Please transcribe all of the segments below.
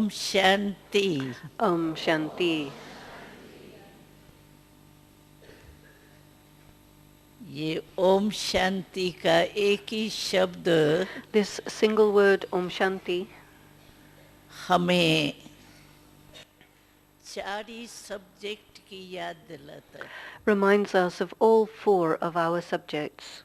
Om Shanti. Om Shanti. ये ओम शांति का एक ही शब्द This single word Om Shanti हमें चार ही सब्जेक्ट की याद दिलाता है. reminds us of all four of our subjects.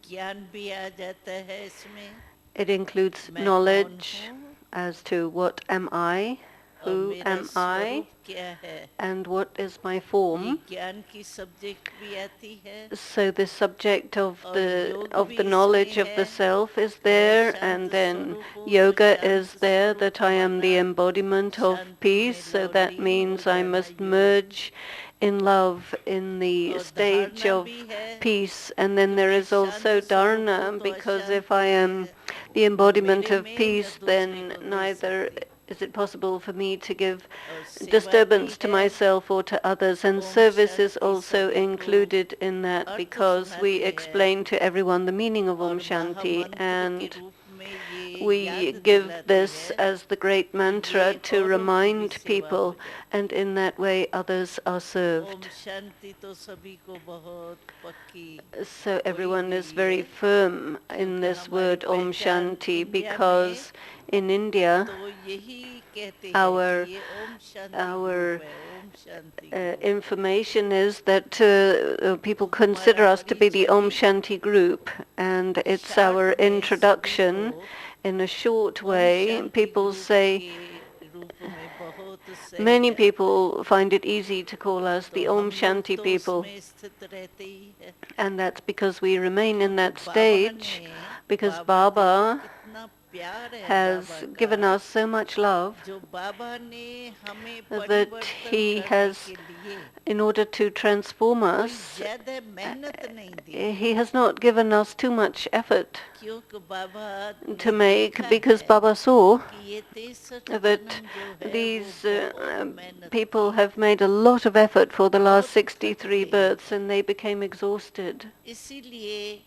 ज्ञान भी आ जाता है इसमें. It includes मैं knowledge कौन हूँ as to what am I, और who मेरा am I, स्वरूप क्या है. and what is my ये form. ज्ञान की सब्जेक्ट भी आती है. So the subject of और the योग भी knowledge इसमें of the है. self is मैं there, शांत and then स्वरूप हूँ, तो yoga शांत is there, स्वरूप that I am the हमारा embodiment of शांति peace, में so that लौलीन हो means I जाना must योग. merge in love in the और stage धारणा of भी है peace. And then कि there मैं is शांत also स्वरूप हूँ dharana, तो because if I अशांति am है the न embodiment मेरे of में या peace, दूसरे then को दे neither सकती. is it possible for me to give और सेवा disturbance भी to है. myself or to others, and Om service is Shanti also सभी को included in that, earth because we सुनाती है. explain to everyone the meaning of Om और Shanti, महामंत्र के and रूप में ये we याद give दिलाती this है as the great कि mantra ये to औरों की भी remind सेवा हो people, जाती. and in that way others are Om served. शांति तो सभी को बहुत पक्की So हो ही everyone is गई very है. firm in क्योंकि this हमारी word Om पहचान Shanti, इंडिया में because in India तो यही कहते हैं कि our ये ओम शांति our ग्रुप है. Om Shanti group. information is that people तो consider हमारा us to be the Om परिचय Shanti group, and it's our short में सभी introduction. को In a short Om way, Shanti people group say, के रूप में बहुत सहज many है. people find it easy to call us तो the Om हम लोग Shanti तो people, उसमें स्थित रहते ही है. and that's because we remain in क्योंकि that बाबा stage, ने because बाबा देखो Baba कितना प्यार है बाबा has given का. us so much love जो बाबा ने हमें that परिवर्तन he करने has, के लिए in order to transform कोई us, ज्यादा मेहनत नहीं दी. he has not given us too much effort क्योंकि बाबा to ने make, देखा because है Baba saw कि ये 63 that जन्म जो है वो these बहुत मेहनत people की. have made a lot of effort for the last बहुत थक 63 गए. births, and they became exhausted. इसीलिए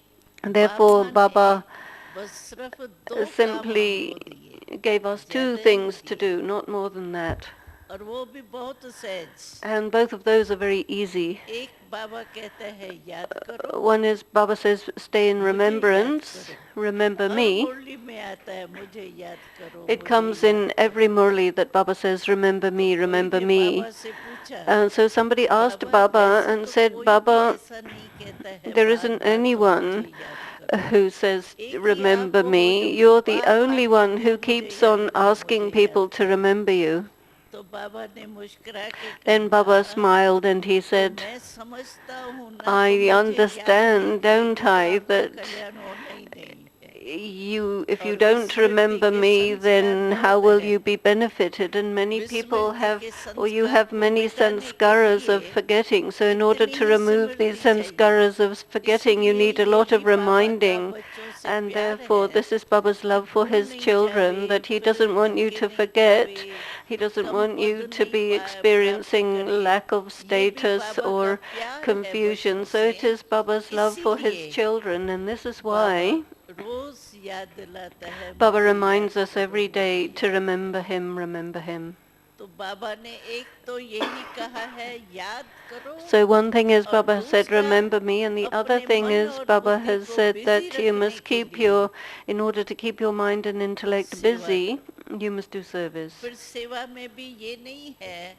And therefore, बाबा Baba ने बस सिर्फ 2 काम simply हमको दिए. gave us 2 ज्यादा नहीं things to दिए. do, not more than that. और वो भी बहुत सहज. And both of those are very easy. एक बाबा कहता है याद करो. One is, Baba says, stay in मुझे याद remembrance, करो. remember हर me. मुरली में आता है मुझे याद करो. It मुझे comes याद in करो. every murli that Baba says, remember तो me, कोई remember भी me. बाबा से पूछा. So somebody asked बाबा Baba वैसे and तो said, कोई भी Baba, ऐसा नहीं कहता है there बार isn't बार तो मुझे anyone याद करो. who says, एक ही आप remember हो जो me. You're the bar bar only one कहते हो who मुझे keeps याद on करो. मुझे asking याद people to करो. remember you. तो बाबा ने मुस्कुरा के Then Baba कहा smiled and he तो said, मैं समझता हूँ ना तो I मुझे याद नहीं understand, don't करेंगे तो I, आपका that कल्याण होना ही नहीं है. if you और don't विस्मृति remember के me, संस्कार then how बहुत will है. you be benefited? And many people विस्मृति have, के or you संस्कार have को many मिटाने के sanskaras of लिए forgetting. So in order इतनी to ही remove these स्मृति चाहिए. sanskaras of forgetting, you इसीलिए need a lot यही of बाबा का reminding. बच्चों से And प्यार therefore, है this is Baba's कि love for भूल his नहीं जावे, children, that he फिर doesn't want you थके to नहीं जावे, forget. He doesn't come want पद you to नहीं be प्राप्त experiencing करे. lack of ये भी status बाबा का or प्यार है confusion. बच्चों So से. it is Baba's love for his इसीलिए children, and this is Baba why रोज याद दिलाता है Baba मुझे याद reminds us करो, every मुझे day to याद remember करो. him, remember him. तो बाबा ने एक तो यही कहा है याद करो. So one thing is और Baba said, दूसरा remember me, and the other अपने thing मन is और Baba बुद्धि has को said बिजी that you रखने must के keep लिए in order to keep your mind and intellect सेवा busy, करो. you must do service. फिर सेवा में भी ये नहीं है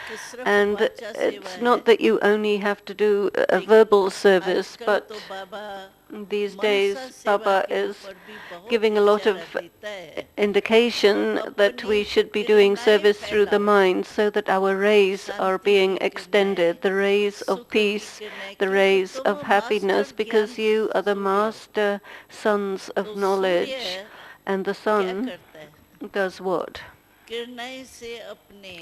कि सिर्फ And वाचा सेवा it's है. not that you only have to do a लेकिन verbal service, आजकल but तो बाबा these मनसा days सेवा Baba के is ऊपर भी बहुत giving a lot of इशारा देता है. indication that अपनी we should be doing किरणाएं service through the फैलाओ. mind, so that our rays are Shanti being की extended, किरणाएं, the rays of सुख की peace, किरणाएं, the क्योंकि rays तुम of happiness, मास्टर ज्ञान because you are the सूर्य हो. master sons तो of knowledge. Surya And the क्या sun करता है? does what? किरणाएं से अपने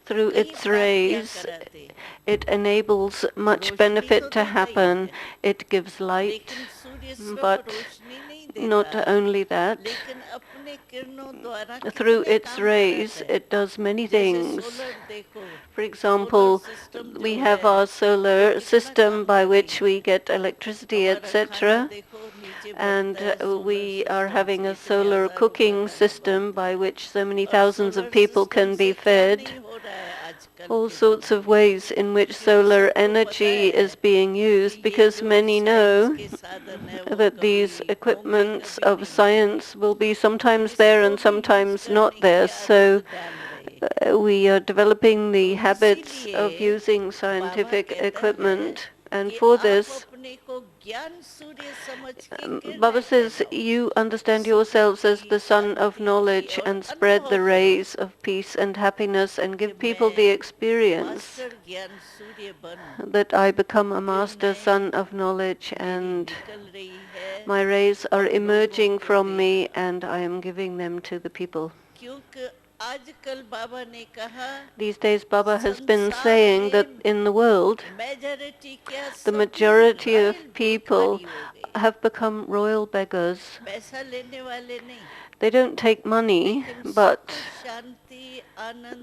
Through कई its प्राप्तियां rays, कराते. it enables much रोशनी तो benefit to देता ही happen. है. It gives light, लेकिन सूर्य सिर्फ but रोशनी नहीं not देता, only that, लेकिन अपने किरणों द्वारा through कितने its काम rays, कराता है. it does many जैसे things. सोलर देखो, For solar example, system we जो have है our वो solar कितना system काम by कर रही which है. we get electricity, हमारा खाना etc. देखो नीचे and बनता है solar we are system having से a इतने solar हजार रुपए cooking का जो system बनता by है which so many और thousands of solar people system can से be क्या fed. नहीं हो रहा है आजकल All के sorts of ज़माने में ways in which क्योंकि solar सबको पता energy है is being कि used, ये because जो many साइंस know के साधन है वो that कभी these होंगे equipments कभी of नहीं होंगे science will be sometimes there इसको and भी यूज sometimes not करने की there. आदत So डाल रहे we are developing तो the habits इसीलिए of using बाबा scientific कहता है equipment. And कि for आप this, अपने को ज्ञान सूर्य समझ के Baba किरणें says, फैलाओ you understand सुख yourselves की as the sun of शांति की knowledge और and spread अनुभव the करो rays of peace and happiness and कि give people the मैं experience मास्टर ज्ञान सूर्य बनूं that I become a जो master मैं sun of knowledge मेरी and निकल रही है my rays are और लोगों emerging को from दे me रहा and I am giving them to the people. क्योंकि आजकल बाबा ने कहा These days Baba has been संसार saying that में in the world, मेजॉरिटी क्या the सभी majority of रॉयल people भिखारी हो गए have become royal beggars. पैसा लेने वाले नहीं They don't take money, लेकिन but सुख शांति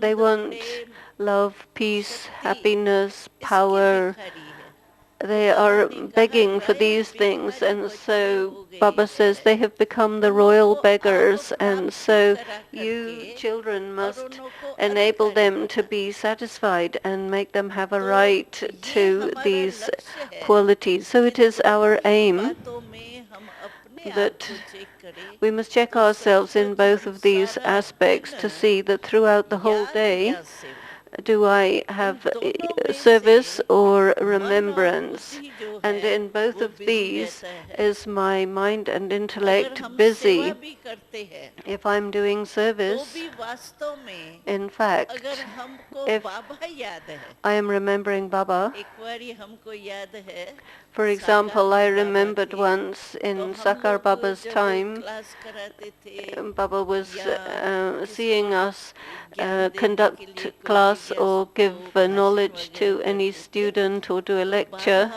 they Anand want Prem love, peace, शक्ति happiness, इसकी power. भिखारी है तो They बाबा are ने कहा begging for royal these things, भिखारी and बच्चे so हो गए Baba says हैं they have become the royal उनको आप beggars, and प्राप्ति so करा you करके children और must उनको enable अधिकारी them to banana be satisfied and make them have a तो right ये to हमारा these लक्ष्य है qualities. So कि it is दोनों our ही aim बातों में हम अपने आप that को चेक करें we must check तो ourselves in सचमुच both हम of these सारा aspects to दिन see that throughout the whole याद day, या सेवा do I इन have दोनों में service से or मन और remembrance? बुद्धि जो And है in both वो of बिजी these रहता है is my mind and अगर intellect हम सेवा busy. भी करते हैं If I'm doing तो service, भी वास्तव में in fact, अगर हमको if बाबा याद है I am remembering Baba, एक बारी हमको याद है for साकार example, I में बाबा remembered थे once तो in हम Sakar लोग Baba's जब time, क्लास कराते थे Baba was या किसको seeing us ज्ञान देने के लिए conduct कोई class जिज्ञासु or को give भाषण knowledge वगैरह to any करते थे student or do a तो बाबा lecture.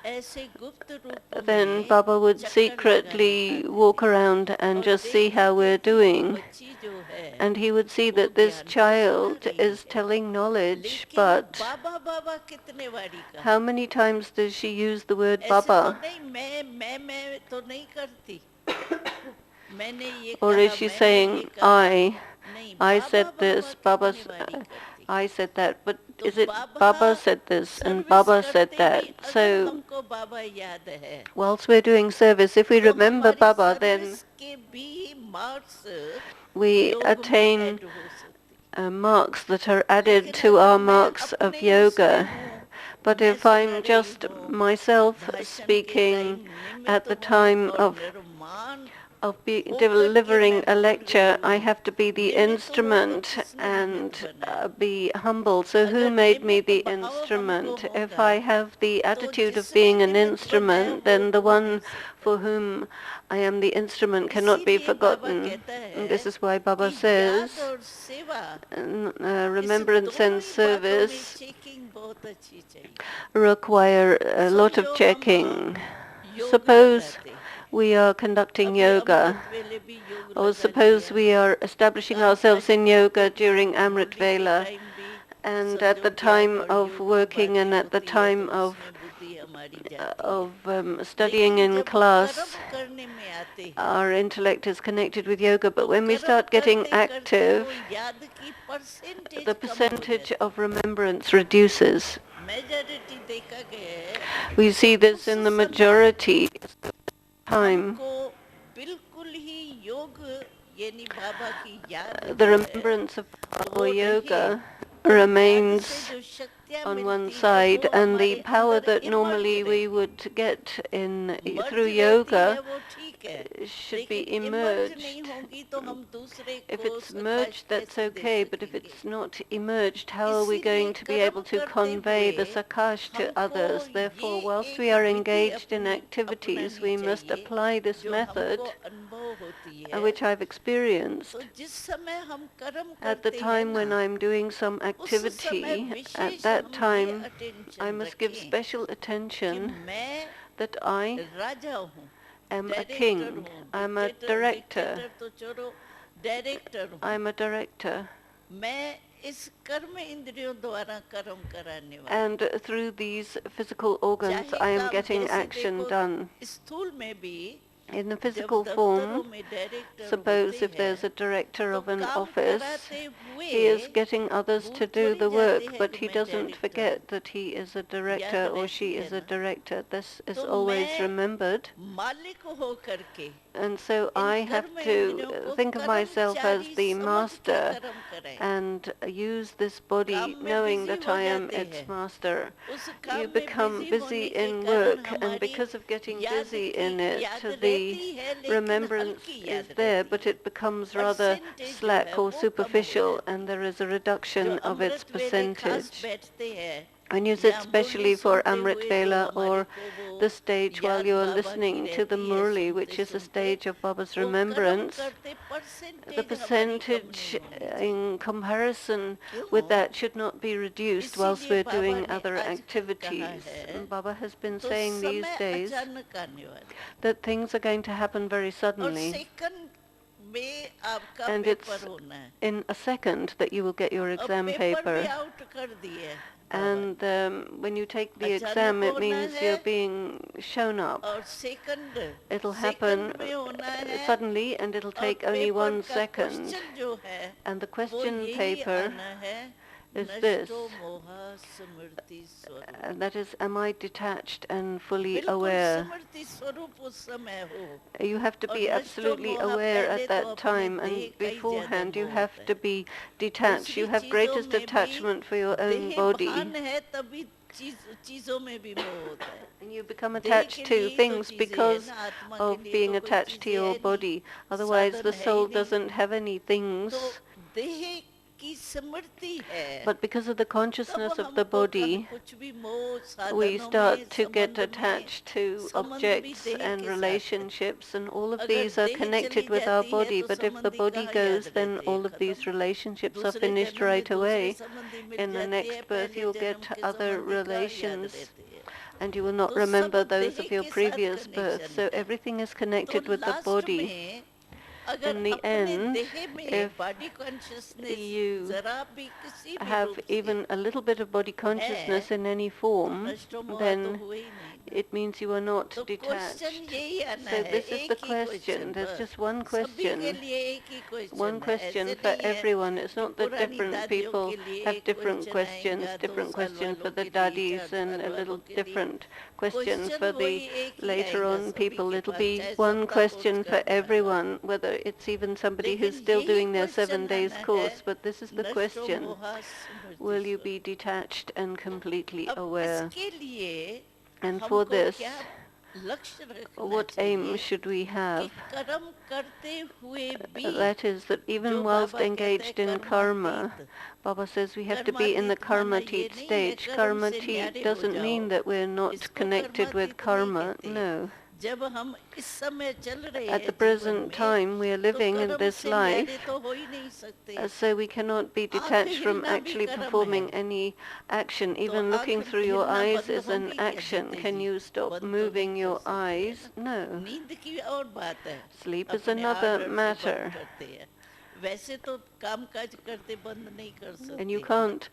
ऐसे गुप्त रूप Then में Baba would चक्कर लगा secretly दिखाते walk थे around and और just see देखते how थे we're कि ये doing. बच्ची जो है And he would see वो that this ज्ञान तो सुना child रही is है telling knowledge, लेकिन but बाबा बाबा कितने बारी how कहा many times does she use the word ऐसे तो Baba? नहीं मैं तो नहीं करती मैंने ये Or is कहा she मैंने ये saying, कहा नहीं I Baba said Baba this, कितने बारी करती I said that, but तो is it Baba Baba said this and service Baba said करते भी that? अगर So हमको बाबा याद है whilst we're doing service, if we तो remember हमारी Baba, then सर्विस के भी मार्क्स we योग में attain ऐड हो सकती marks that are added लेकिन to अगर our मैं marks of अपने उसमें yoga. हूँ But मैं if सुना I'm रही just हूँ myself भाषण के speaking time Nimit at the हूँ time और of निर्माण होकर के delivering मैं a बोल lecture, रही I हूँ have to be the निमित्त हूँ तो instrument किसने and निमित्त बनाया be humble. So who अगर made me निमित्त the भाव हमको instrument? If होगा I have the तो attitude of जिसने being an निमित्त बनाया instrument, वो then the भूल नहीं one सकता for whom I am the instrument cannot be इसीलिए बाबा forgotten. कहता And है this is why Baba कि याद says, और सेवा इस remembrance दोनों and ही बातों में service चेकिंग बहुत अच्छी चाहिए require a lot of समझो हम checking. योग Suppose लगाते we are conducting अभी yoga, अमृत वेले भी योग or लगा suppose दिया we are establishing काम ourselves काज in करते yoga during Amrit मॉर्निंग के Vela, टाइम भी and at समझो the ज्ञान time और of योग की working बातें and at the होती है तो time उसमें बुद्धि हमारी जाती है of studying लेकिन in जब class, कर्म करने में आते हैं our intellect is connected with yoga. But तो when we कर्म start getting करते करते active, वो याद की परसेंटेज the कम हो percentage जाती of remembrance reduces. मेजॉरिटी देखा गया है We तो see this उस in the समय majority time. हमको बिल्कुल ही योग यानी बाबा की याद The जो है remembrance of our वो रहे yoga और याद से remains जो शक्तियाँ on one मिलती है side, वो and the हमारे power अंदर that इमर्ज normally we रहती would get in है through मर्ज रहती है yoga वो ठीक है should be लेकिन इमर्ज नहीं emerged. होगी तो हम दूसरे If को it's प्रकाश merged, that's कैसे दे okay, but if सकेंगे it's not emerged, how are we इसीलिए going to be कर्म able to करते convey हुए the sakash to हमको others? ये Therefore, whilst we एक are विधि engaged in अपनी activities, अपनानी we must चाहिए apply this जो method, हमको अनुभव होती है which I've experienced. तो जिस समय हम कर्म At the करते हैं time ना when I'm doing some उस समय activity, at विशेष that हम ये time I attention must give रखें special कि attention मैं that I राजा हूँ am a डायरेक्टर king, हूँ I'm a dictator director, dictator तो छोड़ो डायरेक्टर हूँ I'm a director. मैं इस कर्म इंद्रियों द्वारा कर्म कराने वाली, and through these physical organs चाहे I am काम getting जैसे action देखो done. स्थूल में भी In the जब physical दफ्तरों form, में डायरेक्टर suppose होते if हैं there's a director तो of an काम office, कराते हुए he is getting others भूल to do थोड़ी the जाते work, हैं but कि he मैं doesn't डायरेक्टर हूँ, forget that he is a याद director or रहती she है is a ना। director. This is तो always मैं remembered. मालिक हो करके And so in I have कर्म to इंद्रियों को think of myself as कर्मचारी the समझ के master कर्म कराएं। and use this काम body में knowing बिजी that हो I am जाते its हैं, master. उस You काम में become बिजी busy होने के in कारण work, and हमारी because of getting याद busy की in it, याद the रहती है लेकिन remembrance हल्की is याद there, रहती but है, it becomes rather परसेंटेज जो है slack or वो कम हो superficial, जाती and है। there is a जो reduction of its अमृत वेले खास percentage. बैठते हैं When you sit या मुरली specially for सुनते Amrit हुए जो Vela हमारे or को वो the stage while याद you are बाबा की listening to the रहती है Murli, सुनते which is a सुनते, stage of Baba's वो कर्म remembrance, करते the परसेंटेज हमारी कम नहीं percentage होनी चाहिए। in comparison with क्यों? that should not be reduced whilst इसीलिए we're बाबा doing ने other आजकल कहा activities. है And Baba has been तो saying these समय days अचानक आने वाला है that things are going to happen very और suddenly, सेकंड में आपका and पेपर it's होना है। in a second that you will get your अब exam पेपर भी paper. आउट कर दिए बाबा ने, And when you take the अचानक exam, it होना means है you're being shown up. और सेकंड It'll happen सेकंड में होना है suddenly, and it'll और take only पेपर 1 का second. क्वेश्चन जो है And the वो question यही paper आना है, is this, नष्टो मोहा स्मृति स्वरूप। and that is, am I detached and fully बिल्कुल aware? स्मृति स्वरूप उस समय हो You have to और be नष्टो absolutely मोहा aware पहले at तो that अपने time, देह and का ही ज्यादा beforehand you मोह have होता to है। be detached. You दूसरी have चीजों greatest में भी attachment for your own देह body. भान है तभी चीजों में भी मोह होता है। And you become देह attached के to लिए ही तो things चीजें है because ना, आत्मा के of लिए being तो कोई attached to चीजें your है नहीं, body. Otherwise, साधन the है ही soul नहीं। doesn't have any things. तो देह की स्मृति है But because of the तब consciousness of the हमको body, कुछ भी मोह we साधनों में start to get संबंध में attached to संबंध भी objects देह and के साथ है। relationships, and all of अगर these are देह connected चली with our जाती है body. तो But if the संबंधी body कहाँ goes, याद then रहते हैं, all of खत्म। these relationships are दूसरे finished जन्म में right दूसरे away. संबंधी मिल In the जाती है, next birth, पहले you'll जन्म get के other संबंधी कहाँ याद relations, रहते हैं। and you will not तो सब remember those देह of your के साथ previous births. कनेक्शन So है। everything is तो connected with the last body. में अगर In the अपने end, देह में if बॉडी कॉन्शियसनेस you जरा भी किसी भी have रूप से even a little bit of body है consciousness in any तो form, नष्टो मोहा तो then हुए ही नहीं ना। it means you are not तो क्वेश्चन detached. यही आना So है, this is the एक ही question. क्वेश्चन There's बस, just one सभी के question. लिए एक ही One क्वेश्चन है। question ऐसे for नहीं है everyone. It's कि not that पुरानी different दादियों people के लिए have एक different क्वेश्चन questions, आएगा, 2 different साल question for वालों the के लिए, 4 daddies, and साल a वालों little के लिए। different questions क्वेश्चन for वही the एक ही later आएगा on सभी people. के It'll पास, be चाहे one सबका कोर्स question for करने वाला हो। everyone, whether it's even somebody who's लेकिन still यही doing their 7 क्वेश्चन days आना है, course. But this is the नष्टो question. मोहा स्मृति Will you be स्वरूप। detached and completely अब aware? इसके लिए And for हमको this, क्या लक्ष्य रखना what aim चाहिए should we कि have? कर्म करते हुए भी That is, that जो even whilst बाबा कहते हैं engaged in karma, कर्मातीत, Baba says we have to be in the कर्मातीत माना karma ये teat नहीं है stage. कर्म Karma से teat न्यारे हो doesn't mean जाओ, that we're not इसको connected with कर्मातीत नहीं karma. कहते। No. जब हम इस समय चल रहे At हैं the जीवन present में time, we are तो living in कर्म this से न्यारे life, तो हो ही नहीं सकते। so we cannot be आंख detached from हिलना भी actually कर्म है, performing any action. तो Even आंख looking through your हिलना eyes बंद is an होंगी क्या action. जीते Can जी? you stop बंद तो नहीं moving कर your सकते है eyes? ना। No. नींद की और बात है, Sleep is अपने another आर्डर से बंद matter. करते हैं, वैसे तो काम काज करते बंद नहीं कर And you सकते है ना। can't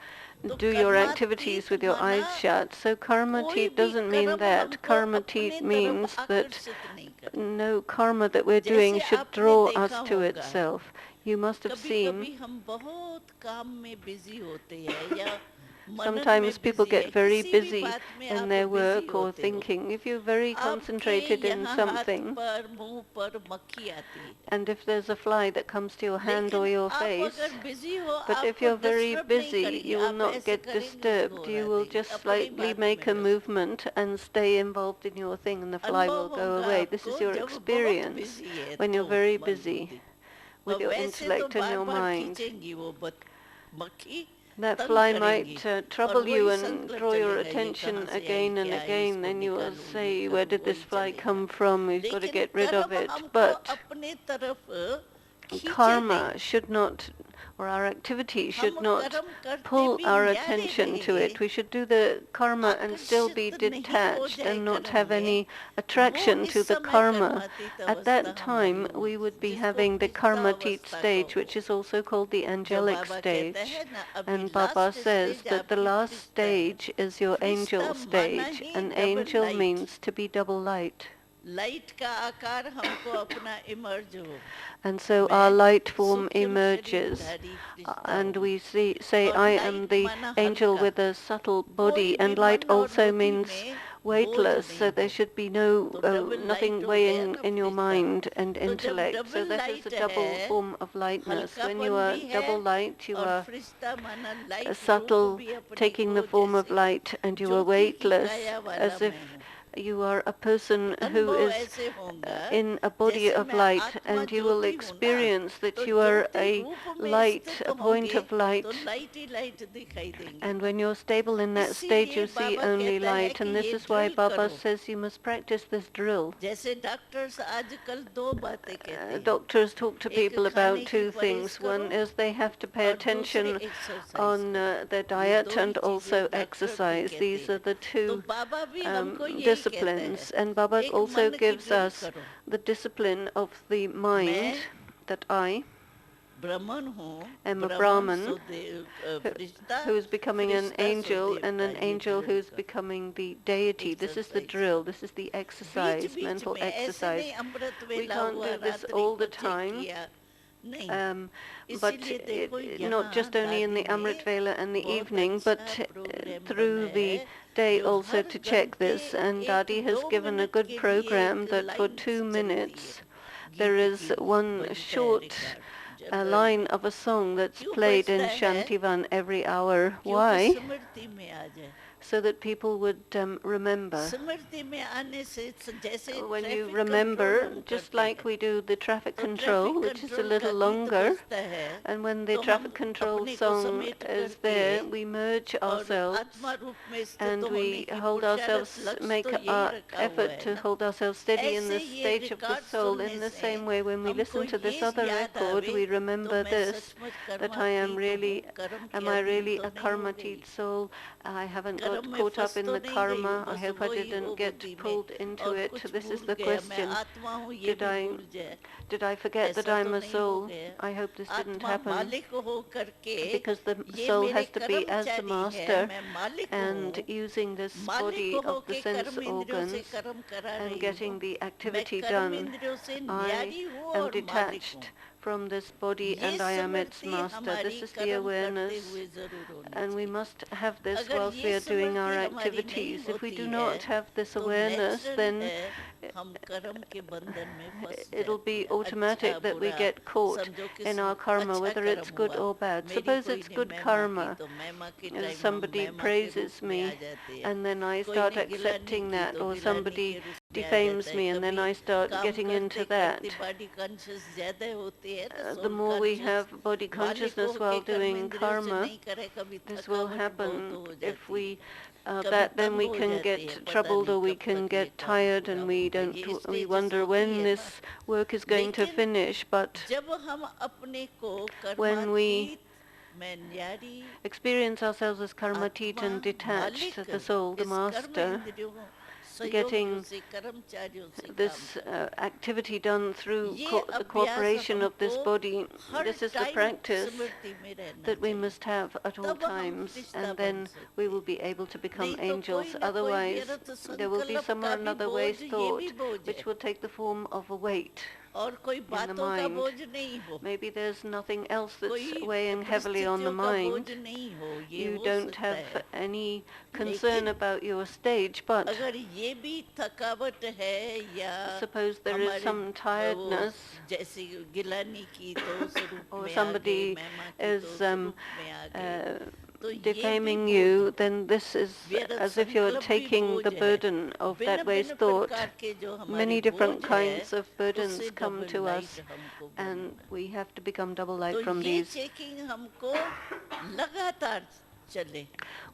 तो do your activities कर्मातीत with your माना eyes shut. So karma कोई teat भी doesn't mean कर्म that. हमको Karma अपने teat तरफ means that आकर्षित नहीं करे। no karma that we're doing जैसे should आपने draw देखा us to होगा itself. You must have कभी seen कभी हम बहुत काम में बिजी होते हैं या मनन sometimes में people बिजी है, get very किसी भी busy बात में in आप their बिजी work or होते हो, thinking. If you're very आपके concentrated in यहाँ हाथ something, पर मुंह पर मक्खी आती है, and if there's a fly that comes to your hand or लेकिन your आप face, अगर बिजी हो but if आपको you're very डिस्टर्ब नहीं busy, करेगी, you will आप not ऐसे get करेंगे उसको disturbed. You उड़ा will देगी, just अपनी slightly बात में make a व्यस्त। movement and stay involved in your thing, and the fly will अनुभव go होगा away. This is आपको your जब बहुत experience बिजी है when you're तो very बंद busy होती, with और your वैसे तो intellect and bar your bar mind. खींचेंगी वो मक्खी, That तंग fly करेंगी might और trouble you वही and संकल्प draw your चलेगा ये कहाँ attention से आई again and क्या है, again. इसको Then you will निकालूं ये say, where करूं, did this वही fly चलेगा। come from? We've got to लेकिन get rid of कर्म it. हमको But अपने तरफ karma should not, or our activity should हम not कर्म करते pull भी our न्यारे attention to रहेंगे, it. We should do the karma and still be आकर्षित नहीं हो detached जाए and not कर्म have में, any वो attraction इस to the समय karma. कर्मातीत At अवस्था that हमारी time, हो, we would be जिसको having the पिस्ता karmatit अवस्था stage, कहो. which is also called the जो angelic बाबा कहते stage. हैं ना, अभी And Baba last says stage that the आपकी last फरिश्ता है. stage is your Firishta angel माना stage. He An double angel light. means to be double light. Light का आकार हमको अपना इमर्ज हो. And so our मैं light form सूक्ष्म emerges, शरीरधारी फरिश्ता and हूँ. we say, और I am लाइट the माना angel हल्का. with a subtle कोई body, भी and light मन और also बुद्धि means में बोझ weightless, so नहीं there हो. should be no तो डबल nothing लाइट हो गया weighing ना in your Firishta. mind and तो जब intellect. So double that is a light double है, form of lightness. When you हल्कापन are भी double है light, you और are फरिश्ता माना लाइट रूप subtle, भी अपने taking the को form of जैसे light, and you are ज्योति की weightless, काया वाला as if मैं हूँ. you are a person who अनुभव is ऐसे होगा in a body जैसे of मैं light, आत्मा and you will ज्योति हूँ ना, experience that तो you are ज्योति a रूप में light, स्थित a point होंगे of light. तो लाइट ही लाइट दिखाई देंगी. And when you're stable in that stage, इसीलिए you see बाबा only कहता है light. कि And this ये is why ड्रिल Baba करो. says you must practice this drill. जैसे डॉक्टर्स आजकल दो बातें कहते हैं, Doctors talk to एक people खाने about की two परहेज things. करो One is they have to pay और दूसरे attention एक्सरसाइज on करो. their ये diet दो ही and चीजें also डॉक्टर भी exercise. कहते These are हैं. the तो two बाबा भी हमको यही कहते हैं, disciplines. And Baba एक also मन की gives ड्रिल us करो. the discipline of the mind, मैं that I ब्राह्मण हूँ, am a ब्राह्मण Brahman who, Firishta, who is becoming an Firishta so angel, and देवता. an ये angel who ड्रिल is करो, becoming the deity. This is the exercise. drill. This is the beach exercise, beach mental में ऐसे exercise. नहीं अमृत We वेला can't हुआ do this रात्रि all को the चेक time, किया नहीं. but इसीलिए देखो not यहाँ just only in दादी the Amrit ने Vela and the बहुत evening, अच्छा but प्रोग्राम through बनाया the है day जो also हर to check घंटे this. And एक Dadi has दो given a मिनट good के लिए program एक that for लाइन 2 चलती है. minutes there गीत is की one बजता है short record. line of a song that's क्यों played बजता in है? Shantivan every hour. क्योंकि Why? स्मृति में आ जाए. So that people would remember. स्मृति में आने से जैसे When you traffic control remember, हम just करते like हैं, we do the traffic तो control, traffic which is a control का little गीत longer, बजता है, and when the तो हम traffic control अपने को song समेट is करके there, we merge और ourselves आत्मा रूप में स्थित and होने we की hold पुरुषार्थ ourselves, लक्ष्य make तो यही our रखा हुआ effort है to ना. hold ourselves steady in ऐसे the ये stage of the record soul. सुनने In the से same way, when we हमको listen to this ये other याद record, आवे we तो remember मैं this, सचमुच that I am कर्मातीत हूँ, really, कर्म के am I अधीन really तो a नहीं हो गई, karmatit soul? I haven't कर्म got में caught up फंस in तो the नहीं गई हूँ, karma. I बस hope I वही हो didn't get बुद्धि में pulled into और it. कुछ This is भूल the गया. मैं question. आत्मा हूँ ये Did भी I भूल जाए, did I forget that ऐसा तो I'm a नहीं हो soul? गया. I hope this didn't आत्मा happen, मालिक हो करके because the ये soul मेरे has to be as the कर्मचारी है, master, मैं मालिक and हूँ. using this मालिक body हो of the के sense कर्म इंद्रियों से organs कर्म करा and रही हूँ. getting the मैं activity कर्म done. इंद्रियों से I न्यारी हूँ am और मालिक हूँ. detached from this body ये and I am its Smriti master. हमारी This is the कर्म करते awareness, हुए जरूर होनी and we चाहिए. must have this अगर whilst we ये are doing our स्मृति हमारी नहीं activities. If we होती do है not have this तो awareness, नेचुरल then है हम कर्म के बंधन में फंस it'll जाते be हैं. अच्छा automatic that we बुरा get caught समझो कि in our karma, अच्छा whether it's कर्म good हुआ, or bad. मेरी Suppose कोई it's ने good महिमा की karma, तो महिमा के and टाइम हम somebody महिमा के रूप praises में आ me, जाते हैं. and then I कोई start ने गिलानी accepting की that, तो or गिलानी somebody के रूप में आ defames जाता है. me, and then कभी I start काम getting into करते that. करते बॉडी कॉन्शियस ज्यादा होती है ना, The soul more we conscious have body मालिक consciousness होके while कर्म doing इंद्रियों से karma, नहीं करे, कभी this will थकावट बहुत happen हो if जाती है, we कभी that then तंग we हो can जाती है, get पता troubled, नहीं or we कब can तक ये get काम tired, पूरा and we होगा. ये we स्टेजेस wonder होती when है ना. this work is going to लेकिन finish. But जब हम अपने को when we कर्मातीत में न्यारी experience ourselves as karmatit आत्मा and detached, मालिक the soul, the इस कर्म master, इंद्रियों सहयोगियों getting से कर्मचारियों से काम this करते activity done through हैं. ये the अभ्यास cooperation of this हमको body, her this is the time practice स्मृति में रहना that we चाहिए, must have at all तब हम times, फरिश्ता and बन then we सकते will हैं. be able to become नहीं तो कोई angels. न कोई Otherwise, व्यर्थ there will be संकल्प some or का भी another बोझ, waste ये भी thought, बोझ है, which will take the form of a weight और कोई in the बातों का mind. बोझ नहीं हो, Maybe there's nothing else that's कोई weighing heavily on the परिस्थितियों का बोझ mind. नहीं हो, ये You हो don't सकता have है. any concern लेकिन about your stage, but अगर ये भी थकावट है या suppose there is हमारे some वो tiredness, जैसी गिलानी की तो उस रूप or में आ गए, somebody महिमा की तो is उस रूप में आ गए, तो ये भी defaming बोझ you, है. then this is व्यर्थ as if you're संकल्प भी taking बोझ the है. burden of भिन्न that भिन्न waste thought. प्रकार के जो हमारे Many different बोझ है, kinds of burdens उससे come double to light us, हमको and बनना. we have to become double तो light from ये these. चेकिंग हमको लगातार चले।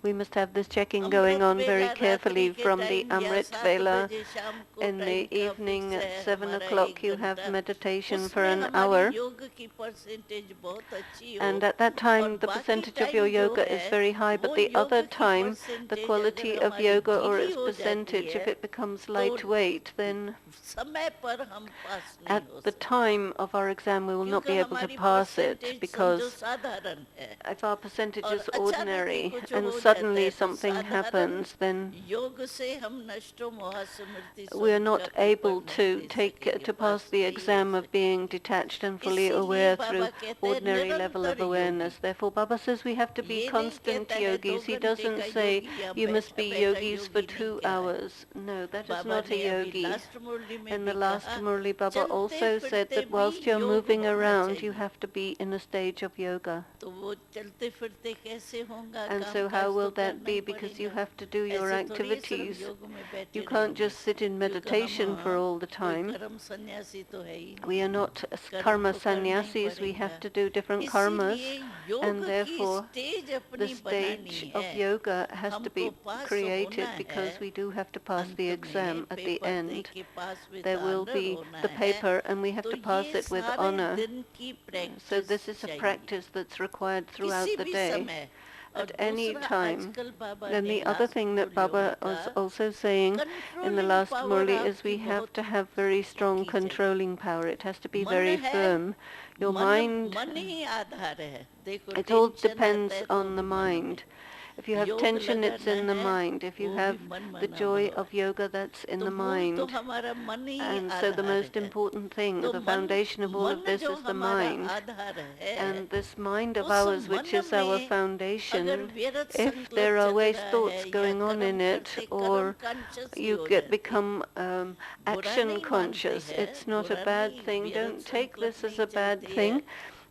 We must have this checking going Amrit on very वेला रात्रि carefully के from the टाइम या Amrit 7 Vela. बजे शाम को In टाइम the का evening फिक्स at है 7 हमारा o'clock 1 you have घंटा। meditation for उसमें an हमारी hour. योग की परसेंटेज बहुत अच्छी And हो, at that और time the बाकी percentage of your टाइम जो yoga is है very high, but वो the other योग की time the परसेंटेज अगर quality of हमारी yoga or ढीली its हो जाती percentage, है if it becomes तो lightweight, then समय पर हम पास नहीं at हो the सकते, time of our exam we will not क्योंकि be able to हमारी pass it, परसेंटेज समझो because साधारण है, if our percentage और is अचानक ही ordinary कुछ and हो जाता suddenly है तो something साधारण happens, then योग से हम नष्टो मोह स्मृति we are स्वरूप का not पेपर able नहीं to दे take सकेंगे, to pass पास the नहीं हो exam of being सकेंगे। detached and fully इसीलिए aware बाबा through कहते हैं ordinary level of निरंतर योगी। awareness. Therefore, Baba says we have to be ये नहीं constant कहता है 2 yogis. He घंटे doesn't का say योगी या you must बैठा be बैठा yogis for योगी नहीं 2 कहा है। hours. No, that is Baba not a ने अभी yogi. लास्ट मुरली में In भी the last कहा, Murli, Baba चलते also said फिरते that भी whilst you're योग moving होना around, you चाहिए। have to be in a stage of yoga. तो वो चलते फिरते कैसे होगा, And काम so how काज तो will that करना ही be? Because you पड़ेगा। have to do your ऐसे थोड़ी सिर्फ activities. योग में You बैठे can't रहेंगे, just sit in क्योंकि हम meditation for all the कोई time. कर्म सन्यासी तो है ही We are नहीं, not कर्म karma तो करना ही sannyasis. We पड़ेगा। have to do different karmas. इसीलिए योग And की therefore, स्टेज the अपनी बनानी stage of है, yoga has to हमको be पास होना created है, because we do have to pass the अंत में exam at the पेपर दे end. के पास with There will honour be होना the है। paper and we have तो to pass ये it with सारे honor. दिन की So practice this is a चाहिए, practice that's required throughout किसी the भी day, समय। और at any दूसरा time. आजकल बाबा Then ने the other last thing that मुरलियों में Baba was कहा, also saying in the controlling last power Murli is आपकी we have बहुत to have very strong पक्की चाहिए। controlling power. It has to be मन very है, firm. Your मन mind, मन ही आधार है। देखो it all टेंशन आता depends है तो on the भी मन में, mind. If you have योग tension, it's लगाना in the है mind. If you वो भी have मन the मना joy भाव of है, yoga, that's in तो the मूल तो mind. हमारा मन ही And so the Aadhaar most है। important thing, तो the मन foundation of all of मन this जो is the हमारा mind. आधार है, And this mind of उस ours, which मन is our में अगर foundation, व्यर्थ if संकल्प there are चल waste रहा है thoughts या going on कर्म in it, करते कर्म or कॉन्शियस ही you हो get जाते, become बुरा action नहीं मानते conscious, हैं, it's not a बुरा bad नहीं, thing. व्यर्थ Don't take संकल्प this as नहीं a bad चलती है, thing.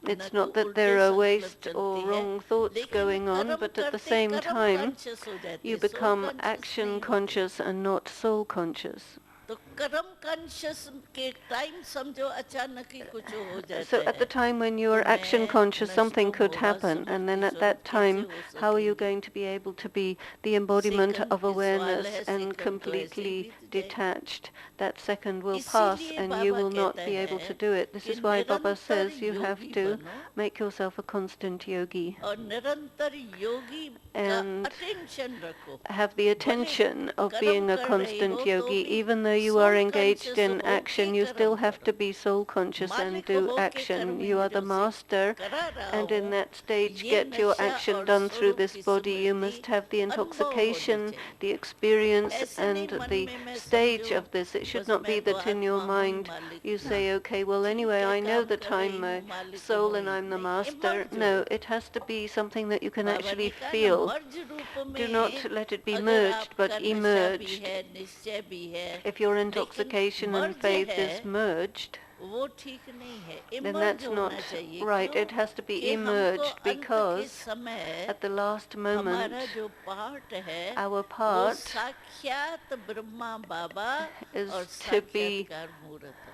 न It's तो not that उल्टे there are संकल्प waste or चलती है, wrong thoughts लेकिन going on, कर्म but at the करते same कर्म time, कॉन्शियस हो you जाते, सोल become कॉन्शियस action नहीं होते। conscious and not soul conscious. तो कर्म कॉन्शियस के टाइम समझो अचानक ही कुछ हो जाता So at the है, time when you तो are action मैं conscious, something नष्टो could मोहा happen, and then Smriti at स्वरूप that कैसे time, हो how are you सकेंगे। going to be able to be the embodiment second of के सवाल awareness है, and सेकंड तो ऐसे ही completely बीत जाएंगे। detached? That second will pass, इसीलिए and you Baba will not कहता be able है to do it. This कि is why Baba निरंतर says you have Yogi to बनो, make yourself a constant yogi और निरंतर योगी का and अटेंशन रखो, have the भले attention of कर्म being a कर रहे हो constant तो yogi. भी Even though you are soul engaged conscious in हो के action, you कर्म still have करो, to be soul conscious and मालिक do हो के action. कर्म You are the इंद्रियों से master, करा रहा and in हूँ, that stage ये get your नशा action और done through स्वरूप this की body. You Smriti must have the अनुभव होनी intoxication, चाहिए। the experience, ऐसे नहीं and मन the में मैं stage समझो of this. It should बस not मैं be तो that in your आत्मा हूँ, mind मालिक you हूँ, say, okay, well, ठीक anyway, है I know काम that कर रही I'm हूँ, a मालिक soul हूँ and ही I'm the नहीं, master. इमर्ज No, हो। it has to be something that you can बाबा ने actually कहा ना, feel. मर्ज रूप Do में not let it be अगर merged, but आपका नशा भी emerged. है, निश्चय भी है, If your लेकिन intoxication and मर्ज faith है is merged, वो ठीक नहीं है, then इमर्ज that's होना not चाहिए। right. क्यों It has to be कि हमको emerged अंत के because समय at the last हमारा moment, जो पार्ट है our वो part साक्षात ब्रह्मा बाबा और is to be साक्षात्कार मूर्त हो।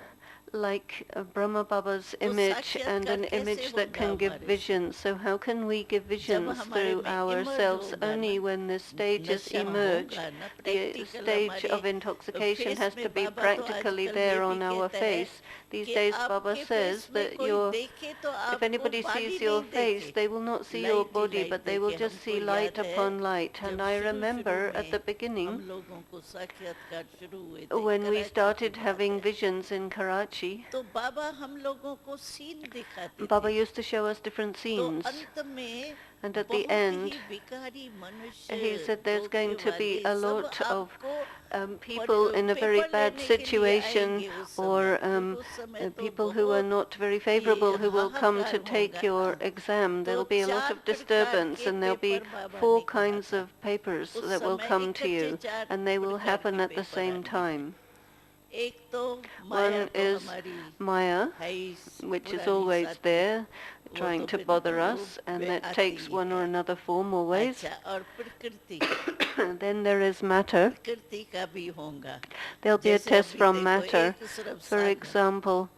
like Brahma Baba's तो image and साक्षात्कार an कैसे image that होगा can give हमारे से, visions. So how can we give जब visions हमारे through में इमर्ज ourselves? होगा ना, Only when this stage is नशा emerged. होगा ना, The प्रैक्टिकल stage हमारे of intoxication face has to में। be बाबा तो practically आजकल ये there भी on our कहता है face. These कि days Baba आपके says फेस में that कोई देखे तो if आपको anybody बॉडी sees your नहीं face, देखे, they will not see your light he body, light but they will देखे। just हमको see light याद है upon light. जब And I शुरू शुरू remember at the में हम beginning, लोगों को साक्षात्कार शुरू हुए थे, when we कराची की started बात having है, visions in Karachi, तो बाबा हम लोगों को सीन दिखाते Baba थे। used to show us different तो scenes. अंत में And at the बहुत ही end, विकारी मनुष्य, he said there's going to be धोखेबाजी, a सब lot of आपको people in a very paper bad लेने के लिए situation, आएंगे उस समय, or क्योंकि उस समय तो people who are बहुत not very he favorable who will come to हाहाकार take होगा। your exam. There तो will be a lot 4 of प्रकार disturbance, के and there'll be पेपर बाबा 4 ने कहा kinds था, of papers उस that will समय come to इकट्ठे you, 4 and they will प्रकार happen के at the पेपर same आने हैं। time. एक तो माया One तो is हमारी Maya, है ही which is पुरानी always साथी, there, वो trying तो to बिन bother वो us, and वे that आती takes ही one or है। another form always. अच्छा, और प्रकृति, Then there is matter. प्रकृति का भी होगा। There'll be a जैसे test अभी from देखो matter. एक सिर्फ For example,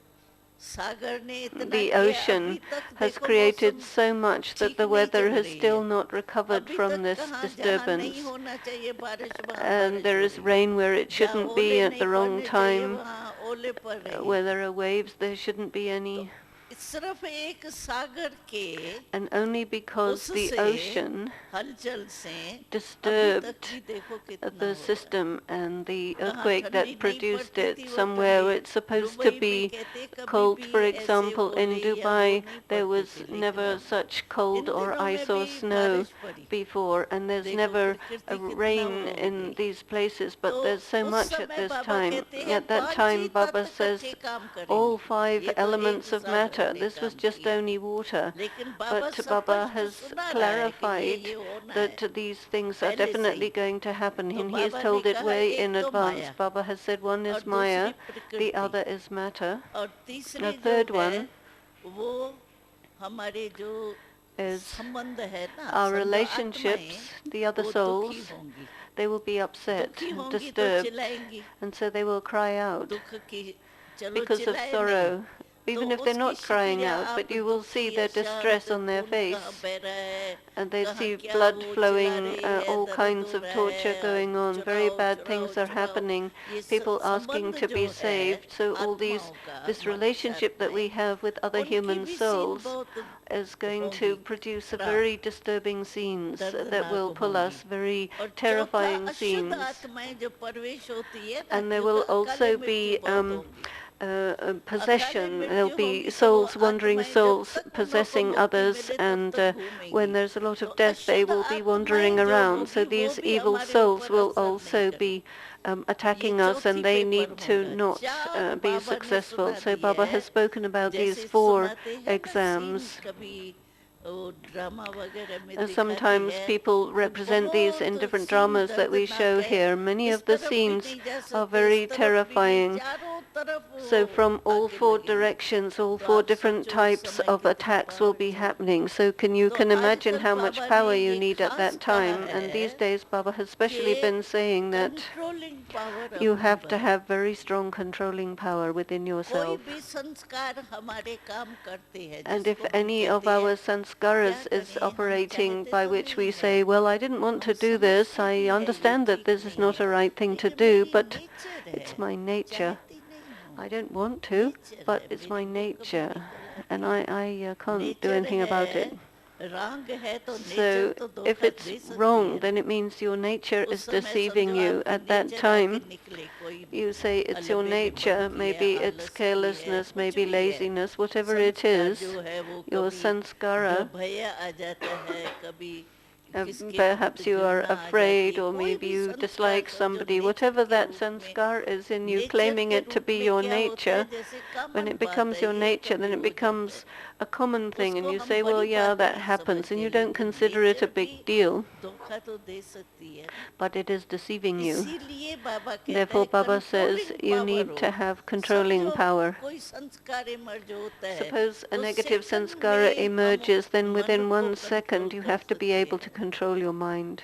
सागर ने इतना The किया, ocean अभी तक has देखो created मौसम so much that ठीक the नहीं weather चल has रही still है, not recovered अभी from तक this कहाँ जहाँ नहीं disturbance. होना चाहिए बारिश वहाँ And बारिश there हो is रही, rain where it जहाँ shouldn't be ओले at नहीं the wrong पड़ने चाहिए time. वहाँ ओले पड़ रही है। Where there are waves, there shouldn't be तो any. सिर्फ एक सागर के And only because the उससे ocean हलचल से अभी तक disturbed भी देखो कितना the हो रहा है। system and the कहाँ earthquake ठंडी that नहीं produced पड़ती it, थी वो somewhere ठंडी, where it's supposed to Dubai में be कहते कभी cold. भी For ऐसे example, in ओले या वो Dubai, नहीं there पड़ते was थे, लेकिन never अब such cold इन or दिनों में ice or भी snow बारिश पड़ी, before, and there's देखो never a प्रकृति कितना rain वो हो in गई। these places, but तो there's so उस much at समय this बाबा time. कहते हैं At that पांच ही time, Baba तत्व इकट्ठे says काम all करेंगे, 5 ये तो एक elements of सागर matter. ने This was काम just किया, only water. लेकिन बाबा But Baba स्पष्ट has सुना रहा है कि clarified ये होना है that these things are पहले से definitely he. going to happen, तो and he has बाबा ने told it कहा way in एक तो advance. Maya Baba has said one और is दूसरी Maya, the प्रकृति other is matter. और The तीसरी जो third है one वो हमारे जो is संबंध है ना, our समझो relationships, आत्माएं the other वो दुखी souls. होंगी, They will be upset, दुखी होंगी तो disturbed, चिल्लाएंगी, and so they will cry out दुख की, चलो because of चिल्लाए नहीं, sorrow, तो even if they're उसकी not crying शिकिया out, आप but you will see दुखी their अशांत, distress on their खून कहाँ face, बह रहा है, and they कहाँ see क्या blood वो चिल्ला flowing, रही है, all दर्द kinds हो of रहा torture है, going on, very छुड़ाओ bad छुड़ाओ things are छुड़ाओ, happening, ये people asking संबंध to जो be है saved. So all आत्माओं का, this मनुष्य relationship that we आत्माएं, have with other उनकी human भी सीन souls बहुत is going to होंगी produce a खराब, very disturbing scenes that दर्दनाक will pull होंगी। us, very और चौथा terrifying अशुद्ध scenes. आत्माएं जो प्रवेश होती है ना, And there क्योंकि will अकाले also मृत्यु be बहुत होंगी, अकाले possession. There'll मृत्यु be होंगी तो वो souls, wandering आत्माएं जब souls, तक उन लोगों को possessing मुक्ति others, मिले तब and तक when घूमेंगी। there's a lot तो of death, they अशुद्ध will be आत्माएं wandering जो around. So होगी वो these भी evil हमारे souls ऊपर will असर नहीं also करेंगी। be ये attacking us, चौथी and they paper need to होगा, not चार be बाबा ने successful. सुना So दिया Baba है, has spoken about these जैसे 4 सुनाते हैं ना सीन, exams. कभी वो ड्रामा वगैरह में दिखाते Sometimes हैं, people वो represent these in बहुत different scene dramas that we दर्दनाक show है, here. Many इस of the तरफ भी scenes नहीं जा are सकते, इस very तरफ भी नहीं, terrifying. चारों तरफ So from वो all आके 4 लगेंगे। directions, all तो 4 आप different सोचो उस types समय of कितनी attacks will पावर be चाहिए। happening. So you तो can imagine आजकल how much बाबा ने power you ये need at खास that कहा time. And these है days Baba has specially कि been saying that controlling power you अपनी have to बनाओ, have very strong controlling power within कोई yourself. भी संस्कार हमारे काम करते हैं And if जिसको हम any of कहते हैं our क्या sanskaras is करें, हम operating चाहते by तो which नहीं we है, say, well, I didn't want हम to do this, समझते I भी है ये understand that ठीक this is नहीं not है, a right thing to लेकिन do, मेरी but नेचर it's है, my nature. चाहती नहीं हूँ, I don't want to, nature but है, it's मेरे my मुंह कभी nature, निकल and आती है, I can't do nature anything about it. है, रंग है तो नेचर So तो if धोखा it's दे सकती wrong, है then ना, it means your nature उस is समय deceiving समझो you. आपकी At that नेचर आके time, निकले, कोई you say it's your अलबेले nature, की है, maybe it's आलस की है, carelessness, कुछ maybe भी है, laziness, whatever it संस्कार is, जो है वो your कभी sanskara. भय आ जाता है, कभी किसके Perhaps प्रति you are घृणा आ जाती afraid, है, or कोई maybe भी you संस्कार dislike समझो somebody. नेचर Whatever के that रूप में, sanskar is in you, nature claiming के it to रूप be में your क्या होता है, nature, जैसे when कॉमन it बात becomes है, your ये nature, then कभी it हो जाता becomes है, a common thing, and उसको you हम say, well, बड़ी yeah, बात that नहीं happens, and समझते, you don't लेकिन consider it a nature big भी deal, धोखा तो दे सकती है ना, but it is deceiving you. इसीलिए बाबा कहता Therefore, है Baba says controlling you power need हो। to have controlling समझो power. कोई संस्कार इमर्ज होता है Suppose a तो negative सेकंड sanskara में हम emerges, then मन within को 1 second कंट्रोल you कर have to be सकते able to हैं, control your mind.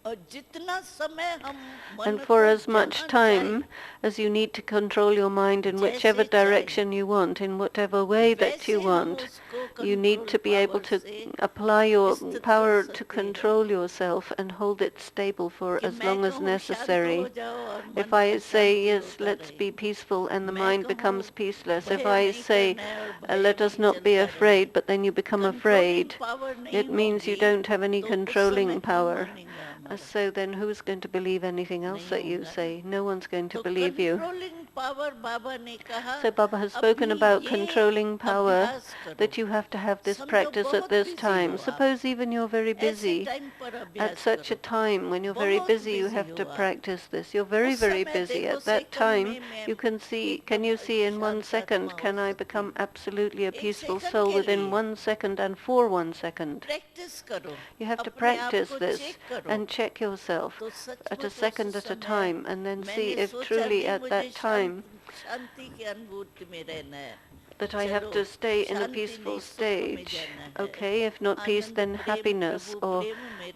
और जितना समय हम And मन for को as much जहाँ चाहे time as you need to control your mind in whichever जैसे चाहे direction you want, in whatever way that you वैसे हम want, उसको you need control to be able power to से apply your स्थित कर power to सकते हैं control yourself and hold it stable for कि as मैं long as कहूँ शांत हो necessary. जाओ और If मन I say, अशांति yes, होता let's रहे, be peaceful, and the मैं mind becomes कहूँ peaceless. If भय I नहीं say, करना है और भय let us भी not be चलता रहे, afraid, but then you become controlling afraid, power नहीं it means you होगी don't have any तो उस समय controlling कौन power. मानेगा हमारा, So then who's going to believe anything else नहीं that you होगा ना। say? No one's going to तो believe you. कंट्रोलिंग पावर बाबा ने कहा So Baba has अभी spoken about ये controlling power, अभ्यास करो, that you have to have this समझो practice at बहुत this बिजी time. हो आप, Suppose even you're very ऐसे busy. टाइम पर At अभ्यास such a करो, time when you're very बहुत busy, you बिजी have हो to आप, practice this. You're very, उस very समय busy. देखो At that सेकंड time, में मैं you can see, can एकदम you see in one शांत आत्मा second, हो can I सकती become हूँ, absolutely a एक peaceful सेकंड soul के within लिए 1 second and for 1 second? Practice करो, You have to अपने आप practice को this चेक करो, and check yourself तो at a सचमुच उस second at a समय time, and then see मैंने if सोचा truly भी at मुझे that time शांति की अनुभूति में रहना है, that I have to stay in a peaceful stage. Okay, if not peace, then happiness or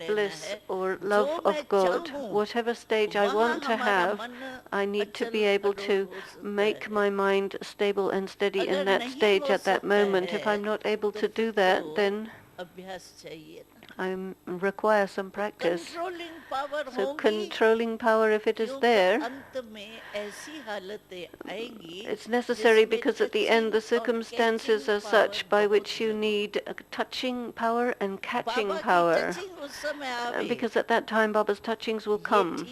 bliss or love of God. Whatever stage I want to have, I need to be able to make my mind stable and steady in that stage at that moment. If I'm not able to do that, then I require some practice. So controlling power, if it is there, it's necessary because at the end the circumstances are such by which you need touching power and catching power. Because at that time Baba's touchings will come